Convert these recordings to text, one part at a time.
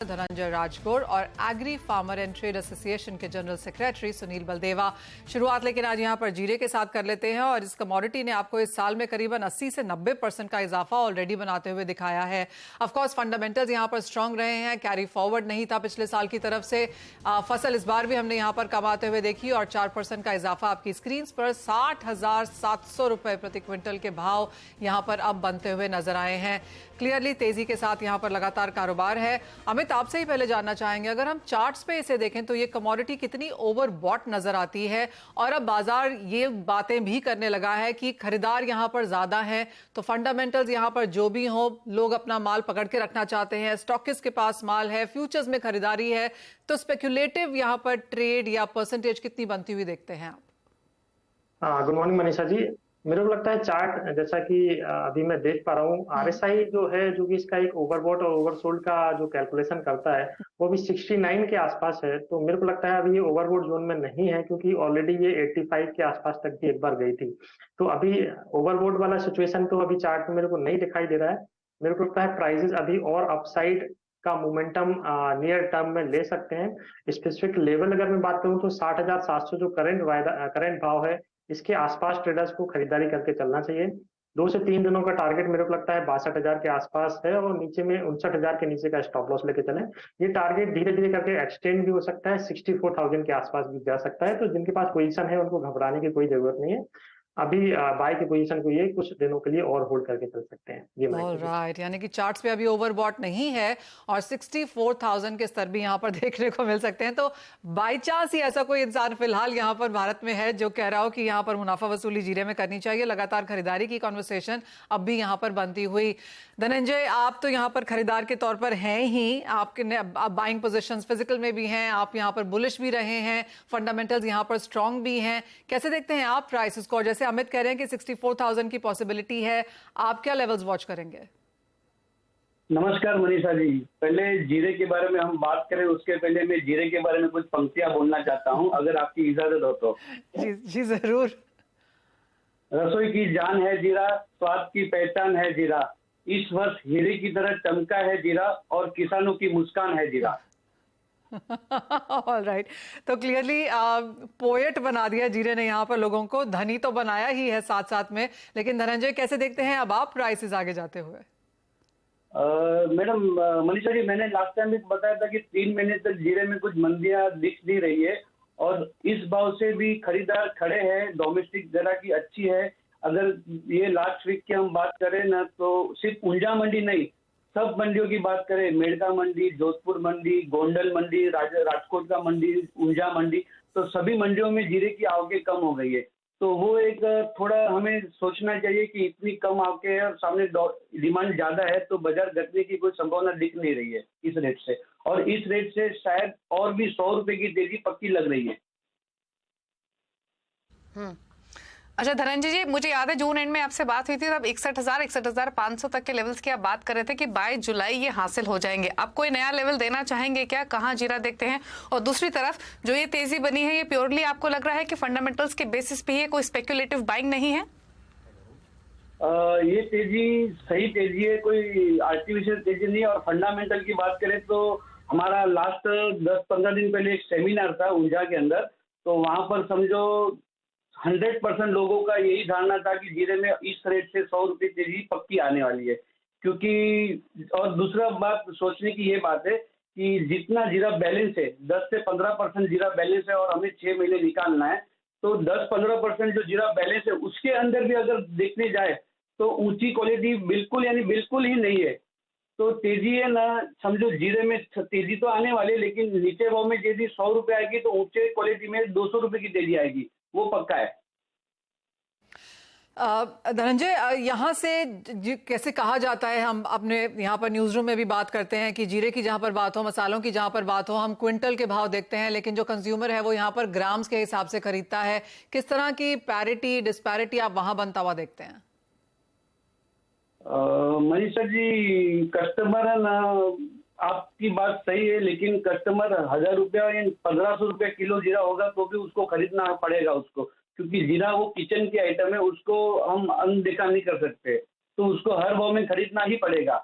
धनंजय राजगौर और agri farmer and trade association के general secretary Sunil Baldeva. शुरुआत लेकिन आज यहां पर जीरे के साथ कर लेते हैं और इस कमोडिटी ने आपको इस साल में करीबन 80 से 90% का इजाफा ऑलरेडी बनाते हुए दिखाया है। ऑफ कोर्स फंडामेंटल्स यहां पर स्ट्रांग रहे हैं, कैरी फॉरवर्ड नहीं था पिछले साल की तरफ से। फसल इस बार भी हमने यहां पर कमाते हुए देखी और 4% का इजाफा आपकी स्क्रीन पर 60,700 रुपए प्रति क्विंटल के भाव यहां पर अब बनते हुए नजर आए हैं। क्लियरली तेजी के साथ यहां पर लगातार कारोबार है। अमित, आपसे ही पहले जानना चाहेंगे, अगर हम चार्ट्स पे इसे देखें तो ये कमोडिटी कितनी ओवरबॉट नजर आती है और अब बाजार ये बातें भी करने लगा है कि खरीदार यहां पर ज्यादा है, तो फंडामेंटल्स यहां पर जो भी हो, लोग अपना माल पकड़ के रखना चाहते हैं, स्टॉकिस्ट के पास माल है, फ्यूचर्स में खरीदारी है, तो स्पेक्युलेटिव यहां पर ट्रेड या परसेंटेज कितनी बनती हुई देखते हैं आप? हाँ, गुड मॉर्निंग मनीषा जी। मेरे को लगता है चार्ट जैसा कि अभी मैं देख पा रहा हूँ, आरएसआई जो है, जो कि इसका एक ओवरबॉट और ओवरसोल्ड का जो कैलकुलेशन करता है, वो भी 69 के आसपास है। तो मेरे को लगता है अभी ये ओवरबॉट जोन में नहीं है, क्योंकि ऑलरेडी ये 85 के आसपास तक भी एक बार गई थी। तो अभी ओवरबॉट वाला सिचुएशन तो अभी चार्ट में मेरे को नहीं दिखाई दे रहा है। मेरे को लगता है प्राइसेस अभी और अपसाइड का मोमेंटम नियर टर्म में ले सकते हैं। स्पेसिफिक लेवल अगर मैं बात करूं तो 60,700 जो करंट भाव है, इसके आसपास ट्रेडर्स को खरीदारी करके चलना चाहिए। 2 से 3 दिनों का टारगेट मेरे को लगता है 62,000 के आसपास है और नीचे में 59,000 के नीचे का स्टॉप लॉस लेके चलें। ये टारगेट धीरे धीरे करके एक्सटेंड भी हो सकता है, 64,000 के आसपास भी जा सकता है। तो जिनके पास पोजीशन है उनको घबराने की कोई जरूरत नहीं है। अभी बाय की पोजीशन को ये कुछ दिनों के लिए और होल्ड करके चल सकते हैं। ये राइट, यानी कि चार्ट्स पे अभी ओवरबॉट नहीं है और 64,000 के स्तर भी यहां पर देखने को मिल सकते हैं। तो बाय चांस ही ऐसा कोई इंसान फिलहाल यहां पर भारत में है जो कह रहा हो कि यहां पर मुनाफा वसूली जीरे में करनी चाहिए? लगातार खरीदारी की कॉन्वर्सेशन अब भी यहां पर बनती हुई। धनंजय, आप तो यहां पर खरीदार के तौर पर हैं ही, आपके आप बाइंग पोजिशन फिजिकल में भी हैं, आप यहां पर बुलिश भी रहे हैं, फंडामेंटल्स यहां पर स्ट्रांग भी हैं। कैसे देखते हैं आप प्राइसेस को? जैसे अमित कह रहे हैं कि 64,000 की पॉसिबिलिटी है, आप क्या लेवल्स वॉच करेंगे? नमस्कार मनीषा जी। पहले जीरे के बारे में हम बात करें, उसके पहले मैं जीरे के बारे में कुछ पंक्तियां बोलना चाहता हूं, अगर आपकी इजाजत हो तो। जी जरूर। रसोई की जान है जीरा, स्वाद की पहचान है जीरा, इस वर्ष हीरे की तरह चमका है जीरा और किसानों की मुस्कान है जीरा। ऑल राइट, तो क्लियरली पोएट बना दिया जीरे ने यहाँ पर लोगों को, धनी तो बनाया ही है साथ साथ में। लेकिन धनंजय, कैसे देखते हैं अब आप प्राइसेस आगे जाते हुए? मैडम मनीषा जी, मैंने लास्ट टाइम भी बताया था कि 3 महीने तक जीरे में कुछ मंदियां दिख नहीं रही है और इस भाव से भी खरीदार खड़े हैं। डोमेस्टिक ग्राहकी अच्छी है। अगर ये लास्ट वीक की हम बात करें ना, तो सिर्फ ऊंझा मंडी नहीं, सब मंडियों की बात करें, मेड़का मंडी, जोधपुर मंडी, गोंडल मंडी, राजकोट का मंडी, ऊंझा मंडी, तो सभी मंडियों में जीरे की आवकें कम हो गई है। तो वो एक थोड़ा हमें सोचना चाहिए कि इतनी कम आवकें है और सामने डिमांड ज्यादा है, तो बाजार घटने की कोई संभावना दिख नहीं रही है इस रेट से। और इस रेट से शायद और भी 100 रुपए की तेजी पक्की लग रही है। अच्छा धनंजय जी, मुझे याद है जून एंड में आपसे बात हुई थी, तब 61,500 तक के लेवल्स की आप बात कर रहे थे कि बाय जुलाई ये हासिल हो जाएंगे। आप कोई नया लेवल देना चाहेंगे क्या? कहाँ जीरा देखते हैं? और दूसरी तरफ जो ये तेजी बनी है, ये प्योरली आपको लग रहा है कि फंडामेंटल्स के बेसिस पे है, कोई स्पेक्युलेटिव बाइंग नहीं है? ये तेजी सही तेजी है, कोई आर्टिफिशियल तेजी नहीं। और फंडामेंटल की बात करें तो हमारा लास्ट 10-15 दिन पहले एक सेमिनार था ऊर्जा के अंदर, तो वहां पर समझो 100% लोगों का यही धारणा था कि जीरे में इस रेट से 100 रुपए तेजी पक्की आने वाली है। क्योंकि और दूसरा बात सोचने की ये बात है कि जितना जीरा बैलेंस है, 10 से 15% जीरा बैलेंस है और हमें 6 महीने निकालना है, तो 10-15% जो जीरा बैलेंस है उसके अंदर भी अगर देखने जाए तो ऊंची क्वालिटी बिल्कुल यानी बिल्कुल ही नहीं है। तो तेजी है ना, समझो जीरे में तेजी तो आने वाली है, लेकिन नीचे भाव में तेजी 100 रुपए आएगी तो ऊंचे क्वालिटी में 200 रुपए की तेजी आएगी, वो पक्का है। धनंजय, यहाँ से कैसे कहा जाता है, हम अपने यहाँ पर न्यूज रूम में भी बात करते हैं कि जीरे की जहाँ पर बात हो, मसालों की जहाँ पर बात हो, हम क्विंटल के भाव देखते हैं, लेकिन जो कंज्यूमर है वो यहाँ पर ग्राम्स के हिसाब से खरीदता है। किस तरह की पैरिटी डिस्पैरिटी आप वहां बनता हुआ देखते हैं? मनीषा जी, कस्टमर है ना, आपकी बात सही है, लेकिन कस्टमर 1,000 रुपया या 1,500 रुपया किलो जीरा होगा तो भी उसको खरीदना पड़ेगा उसको, क्योंकि जीरा वो किचन की आइटम है, उसको हम अनदेखा नहीं कर सकते, तो उसको हर भाव में खरीदना ही पड़ेगा।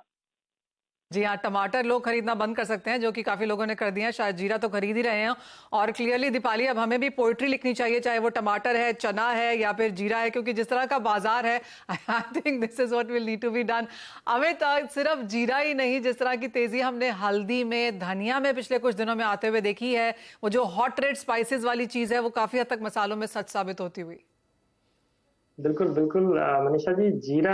जी हाँ, टमाटर लोग खरीदना बंद कर सकते हैं, जो कि काफी लोगों ने कर दिया है। शायद जीरा तो खरीद ही रहे हैं। और क्लियरली दीपाली, अब हमें भी पोइट्री लिखनी चाहिए, चाहे वो टमाटर है, चना है या फिर जीरा है, क्योंकि जिस तरह का बाजार है, I think this is what will need to be done. Amit, सिर्फ जीरा ही नहीं, जिस तरह की तेजी हमने हल्दी में, धनिया में पिछले कुछ दिनों में आते हुए देखी है, वो जो हॉट रेड स्पाइसेस वाली चीज है, वो काफी हद तक मसालों में सच साबित होती हुई। बिल्कुल बिल्कुल मनीषा जी, जीरा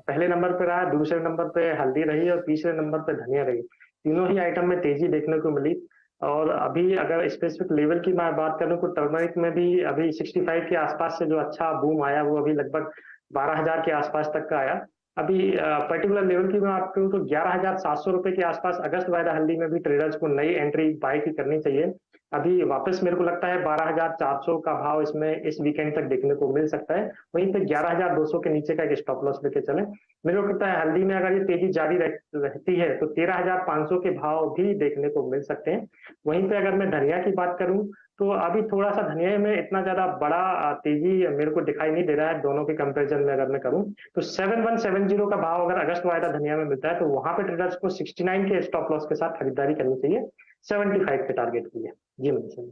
पहले नंबर पे रहा, दूसरे नंबर पे हल्दी रही और तीसरे नंबर पे धनिया रही। तीनों ही आइटम में तेजी देखने को मिली। और अभी अगर स्पेसिफिक लेवल की मैं बात करूं तो टर्मरिक में भी अभी 65 के आसपास से जो अच्छा बूम आया, वो अभी लगभग 12,000 के आसपास तक का आया। अभी पर्टिकुलर लेवल की मैं बात करूं तो 11,700 रुपए के आसपास अगस्त वायदा हल्दी में भी ट्रेडर्स को नई एंट्री बाय की करनी चाहिए। अभी वापस मेरे को लगता है 12,400 का भाव इसमें इस वीकेंड तक देखने को मिल सकता है। वहीं पे 11,200 के नीचे का एक स्टॉप लॉस लेके चले। मेरे को लगता है हल्दी में अगर ये तेजी जारी रहती है तो 13,500 के भाव भी देखने को मिल सकते हैं। वहीं पे अगर मैं धनिया की बात करूं तो अभी थोड़ा सा धनिया में इतना ज्यादा बड़ा तेजी मेरे को दिखाई नहीं दे रहा है। दोनों के कंपैरिजन में अगर मैं करूं तो 7170 का भाव अगर अगस्त वायदा धनिया में मिलता है तो वहां पे ट्रेडर्स को 69 के स्टॉप लॉस के साथ खरीदारी करनी चाहिए, 75 के टारगेट के लिए। जी मनीषा।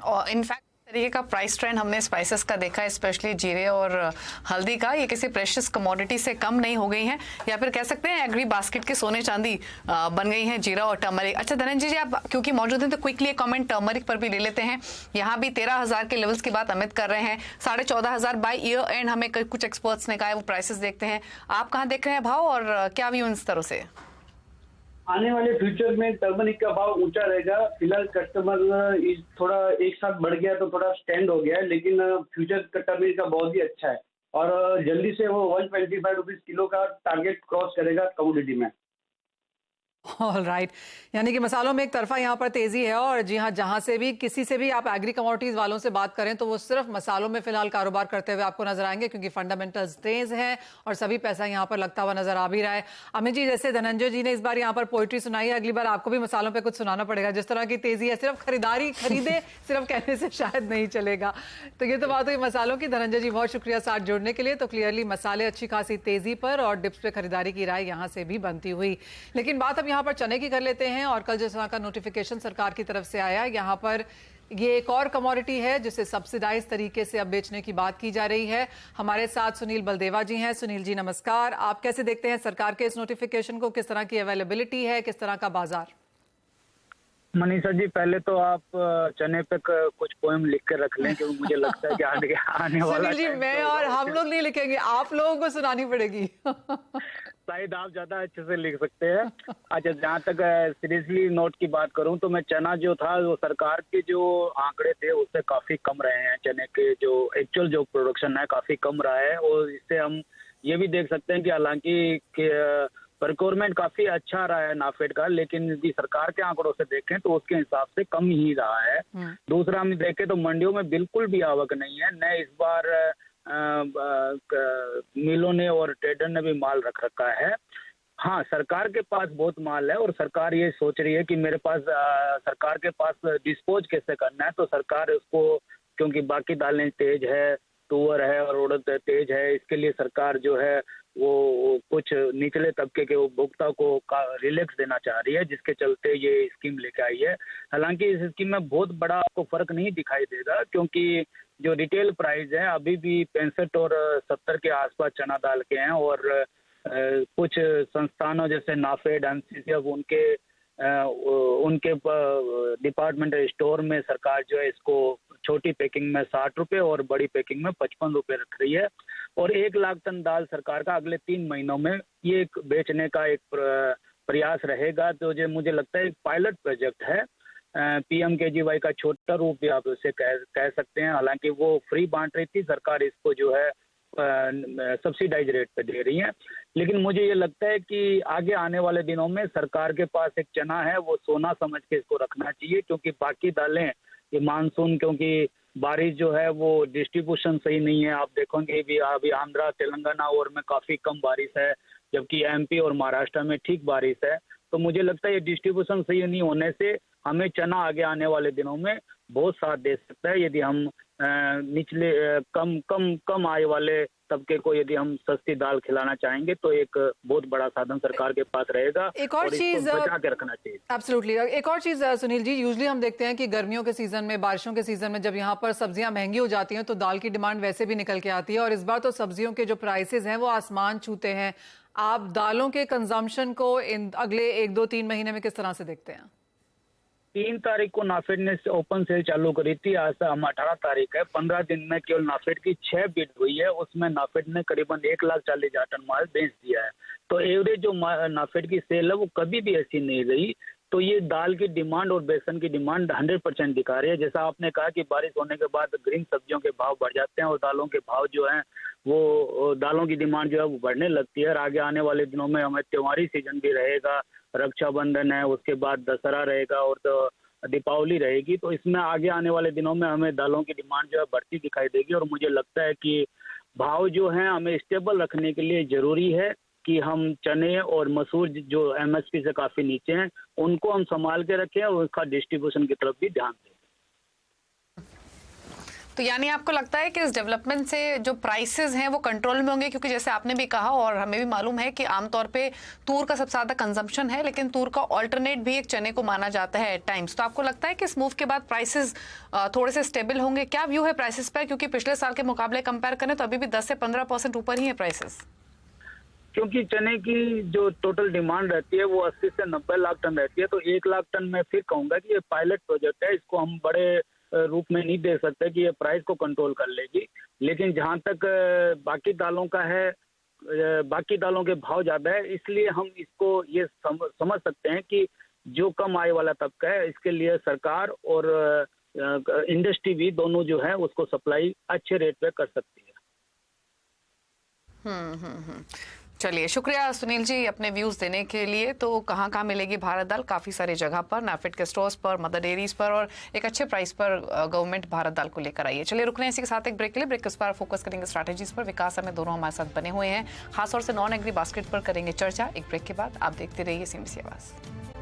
और इनफैक्ट तरीके का प्राइस ट्रेंड हमने स्पाइसेस का देखा है, स्पेशली जीरे और हल्दी का। ये किसी प्रेशियस कमोडिटी से कम नहीं हो गई हैं, या फिर कह सकते हैं एग्री बास्केट के सोने चांदी बन गई हैं जीरा और टर्मरिक। अच्छा धनंजय जी, आप क्योंकि मौजूद हैं तो क्विकली एक कमेंट टर्मरिक पर भी ले लेते हैं। यहाँ भी 13,000 के लेवल्स की बात अमित कर रहे हैं, 14,500 बाय ईयर एंड हमें कुछ एक्सपर्ट्स ने कहा है वो प्राइसेस देखते हैं। आप कहाँ देख रहे हैं भाव और क्या व्यू इन स्तरों से? आने वाले फ्यूचर में टर्मरिक का भाव ऊंचा रहेगा। फिलहाल कस्टमर थोड़ा एक साथ बढ़ गया तो थोड़ा स्टैंड हो गया है, लेकिन फ्यूचर का टर्मरिक का बहुत ही अच्छा है और जल्दी से वो 125 रुपीज किलो का टारगेट क्रॉस करेगा कमोडिटी में। ऑल राइट, यानी कि मसालों में एक तरफा यहाँ पर तेजी है। और जी हाँ, जहां से भी किसी से भी आप एग्री कमोडिटीज वालों से बात करें तो वो सिर्फ मसालों में फिलहाल कारोबार करते हुए आपको नजर आएंगे, क्योंकि फंडामेंटल्स तेज हैं और सभी पैसा यहाँ पर लगता हुआ नजर आ भी रहा है। अमित जी, जैसे धनंजय जी ने इस बार यहाँ पर पोइट्री सुनाई है, अगली बार आपको भी मसालों पर कुछ सुनाना पड़ेगा। जिस तरह की तेजी है, सिर्फ खरीदे सिर्फ कहने से शायद नहीं चलेगा। तो ये तो बात हुई मसालों की। धनंजय जी, बहुत शुक्रिया साथ जुड़ने के लिए। तो क्लियरली मसाले अच्छी खासी तेजी पर और डिप्स पे खरीदारी की राय यहाँ से भी बनती हुई। लेकिन बात अब यहाँ पर चने की कर लेते हैं। और कल जिस तरह का नोटिफिकेशन सरकार की तरफ से आया, यहाँ पर ये एक और कमोडिटी है जिसे सब्सिडाइज तरीके से अब बेचने की बात की जा रही है। हमारे साथ सुनील बलदेवा जी हैं। सुनील जी नमस्कार। आप कैसे देखते हैं सरकार के इस नोटिफिकेशन को? किस तरह की अवेलेबिलिटी है, किस तरह का बाजार? मनीषा जी, पहले तो आप चने पे कुछ पोएम लिख कर रख लें, क्योंकि मुझे लगता है कि आने वाला सुनील जी, मैं और हम लोग नहीं लिखेंगे, आप लोगों को सुनानी पड़ेगी। शायद आप ज्यादा अच्छे से लिख सकते हैं। अच्छा, जहाँ तक सीरियसली नोट की बात करूं तो मैं चना जो था वो सरकार के जो आंकड़े थे उससे काफी कम रहे हैं। चने के जो एक्चुअल जो प्रोडक्शन है काफी कम रहा है। और इससे हम ये भी देख सकते हैं कि हालांकि प्रोक्योरमेंट काफी अच्छा रहा है नाफेड का, लेकिन यदि सरकार के आंकड़ों से देखें तो उसके हिसाब से कम ही रहा है। दूसरा हम देखें तो मंडियों में बिल्कुल भी आवक नहीं है। न इस बार मिलों ने और ट्रेडर ने भी माल रख रखा है। हाँ, सरकार के पास बहुत माल है और सरकार ये सोच रही है कि मेरे पास सरकार के पास डिस्पोज कैसे करना है। तो सरकार उसको, क्योंकि बाकी दालें तेज है, तुअर है और उड़द तेज है, इसके लिए सरकार जो है वो कुछ निचले तबके के उपभोक्ता को रिलैक्स देना चाह रही है, जिसके चलते ये स्कीम लेके आई है। हालांकि इस स्कीम में बहुत बड़ा आपको फर्क नहीं दिखाई देगा, क्योंकि जो रिटेल प्राइस है अभी भी 65 और 70 के आसपास चना दाल के हैं। और कुछ संस्थानों जैसे नाफेड, एमसीसीएफ, उनके डिपार्टमेंट स्टोर में सरकार जो है इसको छोटी पैकिंग में 60 रुपए और बड़ी पैकिंग में 55 रुपए रख रही है। और 1 लाख टन दाल सरकार का अगले 3 महीनों में ये बेचने का एक प्रयास रहेगा। तो जो मुझे लगता है एक पायलट प्रोजेक्ट है, PMKGY का छोटा रूप भी आप उसे कह सकते हैं। हालांकि वो फ्री बांट रही थी, सरकार इसको जो है सब्सिडाइज रेट पे दे रही है। लेकिन मुझे ये लगता है कि आगे आने वाले दिनों में सरकार के पास एक चना है, वो सोना समझ के इसको रखना चाहिए, क्योंकि बाकी दालें ये मानसून, क्योंकि बारिश जो है वो डिस्ट्रीब्यूशन सही नहीं है। आप देखोगे भी अभी आंध्रा, तेलंगाना और में काफी कम बारिश है, जबकि MP और महाराष्ट्र में ठीक बारिश है। तो मुझे लगता है ये डिस्ट्रीब्यूशन सही नहीं होने से हमें चना आगे आने वाले दिनों में बहुत साथ दे सकता है, यदि हम निचले कम कम कम आय वाले तबके को यदि हम सस्ती दाल खिलाना चाहेंगे तो एक बहुत बड़ा साधन सरकार के पास रहेगा। एक और चीज बचा के रखना चाहिए। एब्सोल्युटली। एक और चीज सुनील जी, यूजुअली हम देखते हैं कि गर्मियों के सीजन में, बारिशों के सीजन में जब यहाँ पर सब्जियां महंगी हो जाती हैं तो दाल की डिमांड वैसे भी निकल के आती है, और इस बार तो सब्जियों के जो प्राइसेस हैं वो आसमान छूते हैं। आप दालों के कंजम्पशन को इन अगले 1-2-3 महीने में किस तरह से देखते हैं? 3 तारीख को नाफेड ने ओपन सेल चालू करी थी, आज हम 18 तारीख है। 15 दिन में केवल नाफेड की 6 बिड हुई है, उसमें नाफेड ने करीबन 1,40,000 टन माल बेच दिया है। तो एवरेज जो नाफेड की सेल है वो कभी भी ऐसी नहीं रही। तो ये दाल की डिमांड और बेसन की डिमांड 100% दिखा रही है। जैसा आपने कहा कि बारिश होने के बाद ग्रीन सब्जियों के भाव बढ़ जाते हैं और दालों के भाव जो हैं वो, दालों की डिमांड जो है वो बढ़ने लगती है। और आगे आने वाले दिनों में हमें त्योहारी सीजन भी रहेगा, रक्षाबंधन है, उसके बाद दशहरा रहेगा और तो दीपावली रहेगी। तो इसमें आगे आने वाले दिनों में हमें दालों की डिमांड जो है बढ़ती दिखाई देगी। और मुझे लगता है कि भाव जो है हमें स्टेबल रखने के लिए जरूरी है कि हम चने और मसूर जो एमएसपी से काफी नीचे हैं उनको हम संभाल के रखें और उसका डिस्ट्रीब्यूशन की तरफ भी ध्यान दें। तो यानी आपको लगता है कि इस डेवलपमेंट से जो प्राइसेस हैं वो कंट्रोल में होंगे, क्योंकि जैसे आपने भी कहा और हमें भी मालूम है कि आमतौर पे तूर का सबसे ज्यादा कंजम्पशन है, लेकिन तूर का ऑल्टरनेट भी एक चने को माना जाता है एट टाइम्स। तो आपको लगता है कि इस मूव के बाद प्राइसेस थोड़े से स्टेबल होंगे? क्या व्यू है प्राइसेस पर, क्योंकि पिछले साल के मुकाबले कंपेयर करें तो अभी भी 10 से 15% ऊपर ही है प्राइसेस? क्योंकि चने की जो टोटल डिमांड रहती है वो 80 से 90 लाख टन रहती है। तो 1 लाख टन मैं फिर कहूंगा कि ये पायलट प्रोजेक्ट है, इसको हम बड़े रूप में नहीं दे सकते कि ये प्राइस को कंट्रोल कर लेगी। लेकिन जहां तक बाकी दालों का है, बाकी दालों के भाव ज्यादा है, इसलिए हम इसको ये समझ सकते हैं कि जो कम आय वाला तबका है इसके लिए सरकार और इंडस्ट्री भी दोनों जो है उसको सप्लाई अच्छे रेट पे कर सकती है। चलिए, शुक्रिया सुनील जी अपने व्यूज देने के लिए। तो कहाँ कहाँ मिलेगी भारत दाल? काफी सारी जगह पर, नाफेड के स्टोर्स पर, मदर डेयरीज पर, और एक अच्छे प्राइस पर गवर्नमेंट भारत दाल को लेकर आई है। चलिए रुकने इसी के साथ एक ब्रेक के लिए। ब्रेक के बाद फोकस करेंगे स्ट्रैटेजीज पर। विकास में दोनों हमारे साथ बने हुए हैं, खासतौर से नॉन एग्री बास्केट पर करेंगे चर्चा। एक ब्रेक के बाद आप देखते रहिए CNBC आवाज।